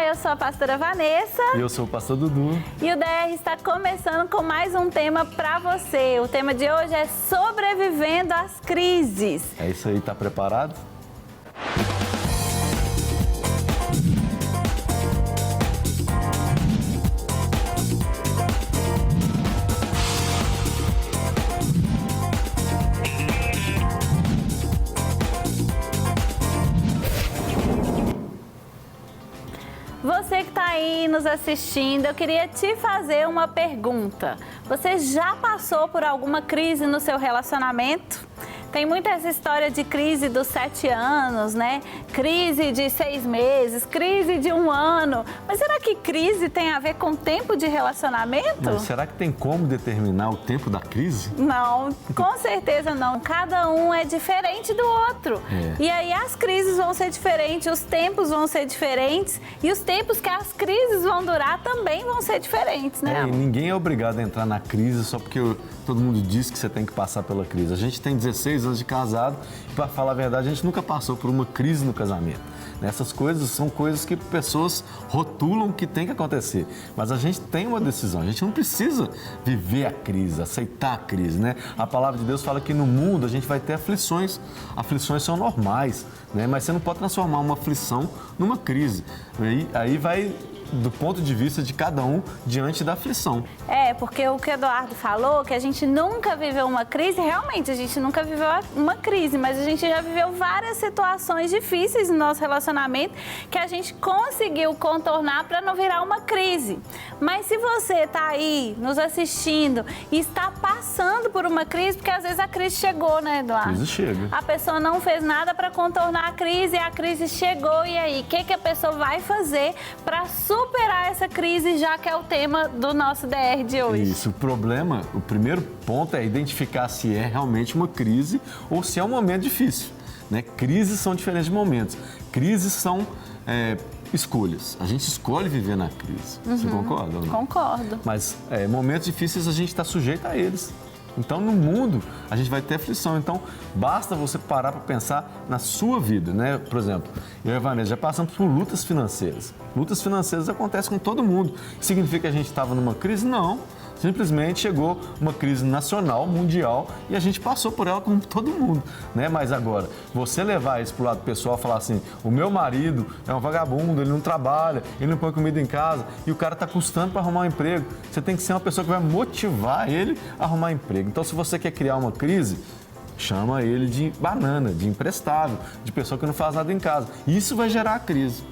eu sou a pastora Vanessa. E eu sou o pastor Dudu. E o DR está começando com mais um tema para você. O tema de hoje é sobrevivendo às crises. É isso aí, tá preparado? Você que está aí nos assistindo, eu queria te fazer uma pergunta. Você já passou por alguma crise no seu relacionamento? Tem muita essa história de crise dos 7 anos, né? Crise de 6 meses, crise de 1 ano. Mas será que crise tem a ver com tempo de relacionamento? Mas será que tem como determinar o tempo da crise? Não, com certeza não. Cada um é diferente do outro. E aí as crises vão ser diferentes, os tempos vão ser diferentes e os tempos que as crises vão durar também vão ser diferentes, né? E ninguém é obrigado a entrar na crise só porque todo mundo diz que você tem que passar pela crise. A gente tem 16 anos de casado e, para falar a verdade, a gente nunca passou por uma crise no casamento. Essas coisas são coisas que pessoas rotulam que tem que acontecer. Mas a gente tem uma decisão, a gente não precisa viver a crise, aceitar a crise, né? A palavra de Deus fala que no mundo a gente vai ter aflições. Aflições são normais, né? Mas você não pode transformar uma aflição numa crise. Aí vai do ponto de vista de cada um diante da aflição. Porque o que o Eduardo falou, que a gente nunca viveu uma crise, realmente a gente nunca viveu uma crise, mas a gente já viveu várias situações difíceis no nosso relacionamento que a gente conseguiu contornar para não virar uma crise. Mas se você está aí nos assistindo e está passando por uma crise, porque às vezes a crise chegou, né, Eduardo? A crise chega. A pessoa não fez nada para contornar a crise chegou, e aí? O que a pessoa vai fazer para superar essa crise, já que é o tema do nosso DR de hoje? Isso, o primeiro ponto é identificar se é realmente uma crise ou se é um momento difícil, né? Crises são diferentes de momentos. Crises são escolhas. A gente escolhe viver na crise. Você concorda ou não? Concordo. Mas momentos difíceis a gente está sujeito a eles. Então, no mundo, a gente vai ter aflição. Então, basta você parar para pensar na sua vida, né? Por exemplo, eu e a Vanessa já passamos por lutas financeiras. Lutas financeiras acontecem com todo mundo. Significa que a gente estava numa crise? Não. Simplesmente chegou uma crise nacional, mundial, e a gente passou por ela como todo mundo, né? Mas agora, você levar isso para o lado pessoal e falar assim, o meu marido é um vagabundo, ele não trabalha, ele não põe comida em casa, e o cara está custando para arrumar um emprego. Você tem que ser uma pessoa que vai motivar ele a arrumar emprego. Então, se você quer criar uma crise, chama ele de banana, de imprestável, de pessoa que não faz nada em casa. Isso vai gerar a crise.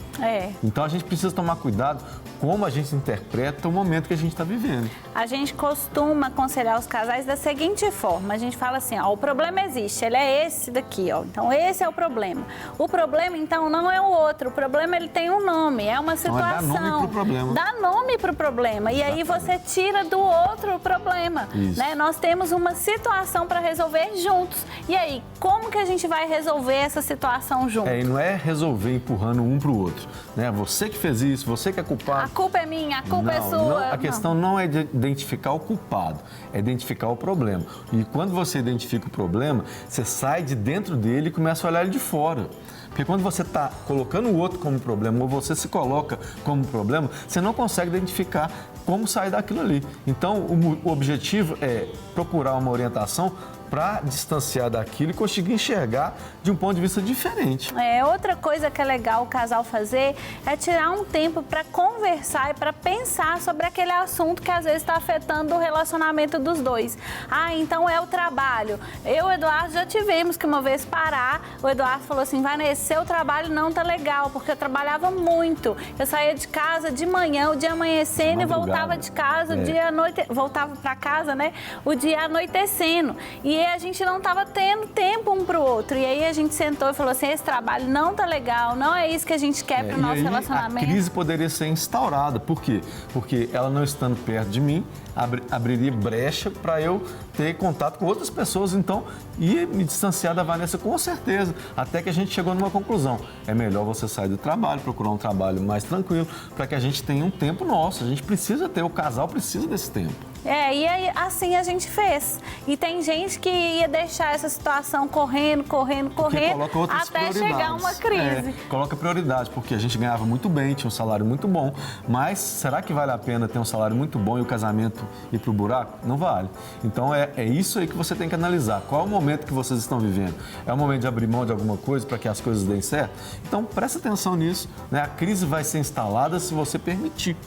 Então a gente precisa tomar cuidado como a gente interpreta o momento que a gente está vivendo. A gente costuma aconselhar os casais da seguinte forma, a gente fala assim, o problema existe, ele é esse daqui, então esse é o problema. O problema, então, não é o outro, o problema ele tem um nome, é uma situação. Então, dá nome pro problema. Dá nome pro problema. Exatamente. E aí você tira do outro o problema. Né? Nós temos uma situação para resolver juntos. E aí, como que a gente vai resolver essa situação juntos? E não é resolver empurrando um pro outro, né? Você que fez isso, você que é culpado. A culpa é minha, a culpa é sua. A questão não é identificar o culpado, é identificar o problema. E quando você identifica o problema, você sai de dentro dele e começa a olhar ele de fora. Porque quando você está colocando o outro como problema ou você se coloca como problema, você não consegue identificar como sair daquilo ali. Então, o objetivo é procurar uma orientação para distanciar daquilo e conseguir enxergar de um ponto de vista diferente. Outra coisa que é legal o casal fazer é tirar um tempo para conversar e para pensar sobre aquele assunto que às vezes está afetando o relacionamento dos dois. Então é o trabalho. Eu e o Eduardo já tivemos que uma vez parar. O Eduardo falou assim, Vanessa, seu trabalho não tá legal, porque eu trabalhava muito. Eu saía de casa de manhã, o dia amanhecendo, e voltava de casa, voltava para casa, né? O dia anoitecendo. E a gente não estava tendo tempo um para o outro. E aí a gente sentou e falou assim, esse trabalho não tá legal, não é isso que a gente quer para o nosso relacionamento. A crise poderia ser instaurada. Por quê? Porque ela não estando perto de mim, abriria brecha para eu ter contato com outras pessoas, então ia me distanciar da Vanessa com certeza, até que a gente chegou numa conclusão. É melhor você sair do trabalho, procurar um trabalho mais tranquilo, para que a gente tenha um tempo nosso. A gente precisa ter, o casal precisa desse tempo. E aí assim a gente fez. E tem gente que ia deixar essa situação correndo, coloca outras até prioridades. chegar uma crise. Coloca prioridade, porque a gente ganhava muito bem, tinha um salário muito bom, mas será que vale a pena ter um salário muito bom e o casamento ir pro buraco? Não vale. Então é isso aí que você tem que analisar. Qual é o momento que vocês estão vivendo? É o momento de abrir mão de alguma coisa para que as coisas deem certo? Então presta atenção nisso, né? A crise vai ser instalada se você permitir.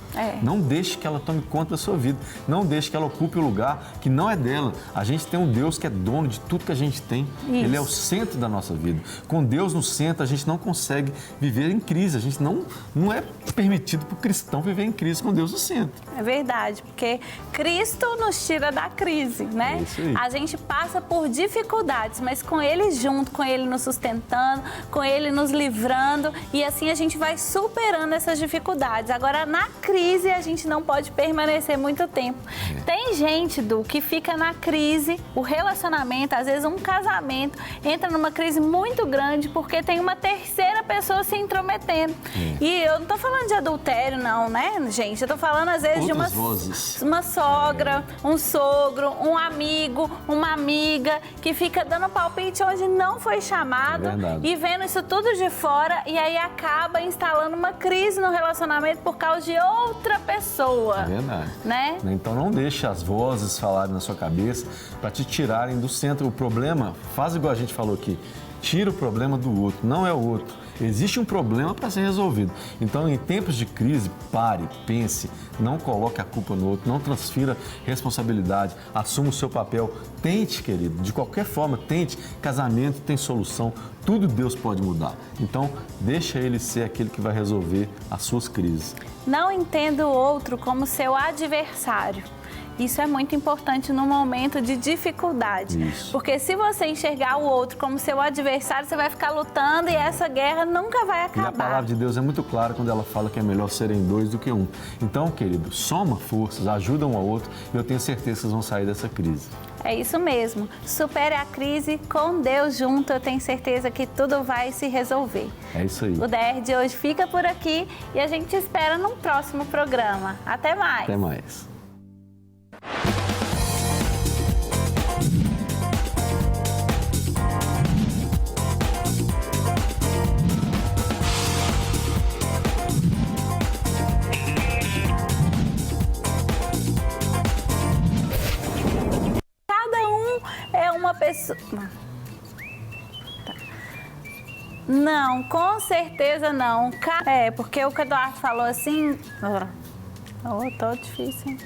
Não deixe que ela tome conta da sua vida. Não deixe que ela ocupe o lugar que não é dela. A gente tem um Deus que é dono de tudo que a gente tem. Isso. Ele é o centro da nossa vida. Com Deus no centro, a gente não consegue viver em crise. A gente não é permitido para o cristão viver em crise com Deus no centro. É verdade, porque Cristo nos tira da crise, né? É isso aí. A gente passa por dificuldades, mas com Ele junto, com Ele nos sustentando, com Ele nos livrando, e assim a gente vai superando essas dificuldades. Agora, na crise, a gente não pode permanecer muito tempo. Tem gente, Du, que fica na crise, o relacionamento, às vezes um casamento, entra numa crise muito grande porque tem uma terceira pessoa se intrometendo. E eu não tô falando de adultério, não, né, gente? Eu tô falando, às vezes, Outras de vozes. uma sogra, um sogro, um amigo, uma amiga que fica dando palpite onde não foi chamado e vendo isso tudo de fora, e aí acaba instalando uma crise no relacionamento por causa de outra pessoa. É verdade. Né? Então não deixe as vozes falarem na sua cabeça para te tirarem do centro. O problema, faz igual a gente falou aqui, tira o problema do outro, não é o outro. Existe um problema para ser resolvido. Então, em tempos de crise, pare, pense, não coloque a culpa no outro, não transfira responsabilidade, assuma o seu papel. Tente, querido, de qualquer forma, tente. Casamento tem solução, tudo Deus pode mudar. Então, deixa Ele ser aquele que vai resolver as suas crises. Não entenda o outro como seu adversário. Isso é muito importante no momento de dificuldade. Isso. Porque se você enxergar o outro como seu adversário, você vai ficar lutando e essa guerra nunca vai acabar. E a palavra de Deus é muito clara quando ela fala que é melhor serem dois do que um. Então, querido, soma forças, ajuda um ao outro e eu tenho certeza que vocês vão sair dessa crise. É isso mesmo. Supere a crise com Deus junto. Eu tenho certeza que tudo vai se resolver. É isso aí. O DR de hoje fica por aqui e a gente te espera num próximo programa. Até mais. Até mais. Pessoa... Não, com certeza não. É, porque o que o Eduardo falou assim... Oh, tô difícil, hein?